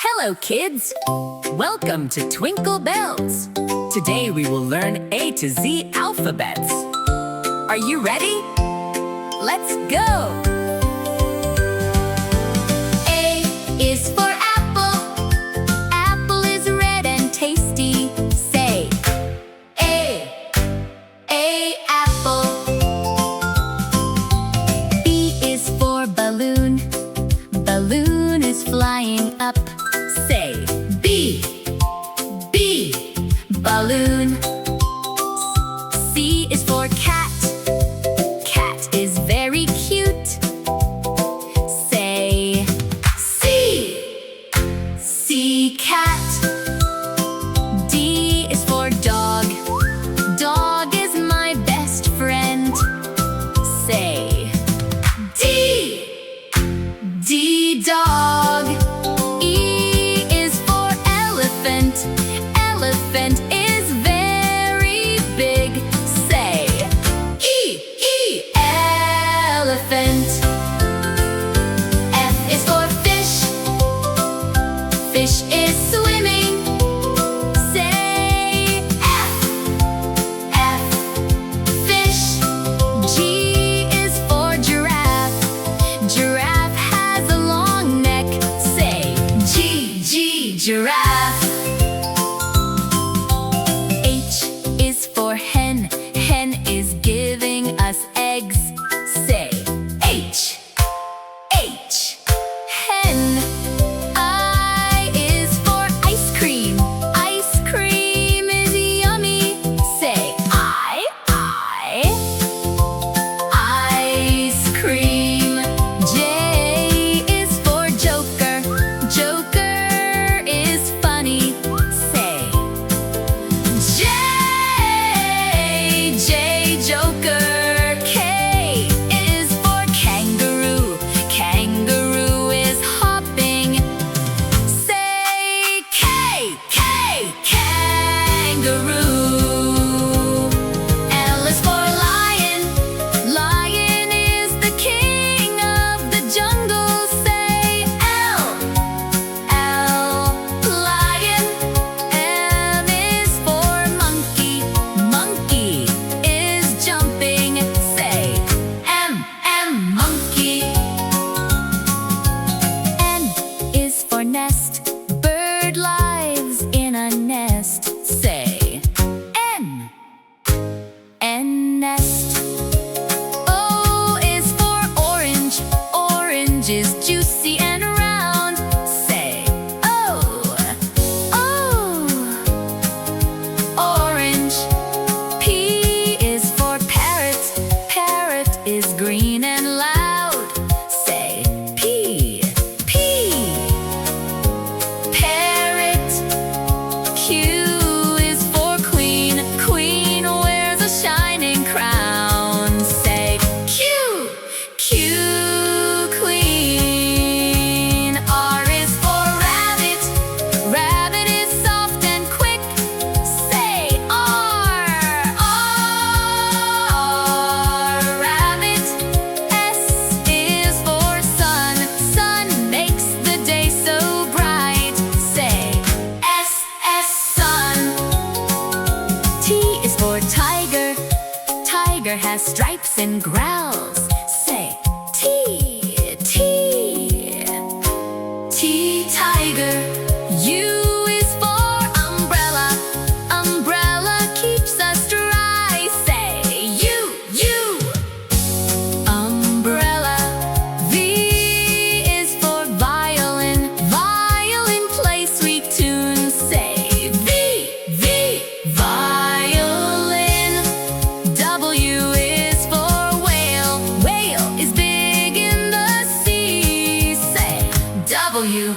Hello, kids! Welcome to Twinkle Bells. Today we will learn A to Z alphabets. Are you ready? Let's go! A is for apple. Apple is red and tasty. Say A apple. B is for balloon. Balloon is flying up. Say B balloon. C is for cat. Cat is very cute. Say C cat. D is for dog. Dog is my best friend. Say D dog. E is for elephant. Elephant is very big. Say E elephant. F is for fish. Fish is swimming. Say F fish. G is for giraffe. Giraffe has a long neck. Say G giraffe. H is for hen. Hen is giving us eggs. Say H hen. I is for ice cream. Ice cream is yummy. Say I ice cream. J is for joker. Joker is funny. Say J joker. K is for kangaroo. Kangaroo is hopping. Say K kangaroo. L is for lion. Lion is the king of the jungle. Say L lion. M is for monkey. Monkey is jumping. Say M monkey. N is for nest. Bird lives in a nest. Say N nest. O is for orange. Orange is juicy and round. Say orange. P is for parrot. Parrot is green and loud. Say P parrot. Q is for queen. Queen wears a shining crown. Say Q queen. R is for rabbit. Rabbit is soft and quick. Say R rabbit. S is for sun. Sun makes the day so bright. Say S sun. T is for tiger. Tiger has stripes and growls. Say T tiger. U is for umbrella. Umbrella keeps us dry. Say U umbrella. V is for violin. Violin plays sweet tunes. Say V violin. W is for whale. Whale is big in the sea. Say W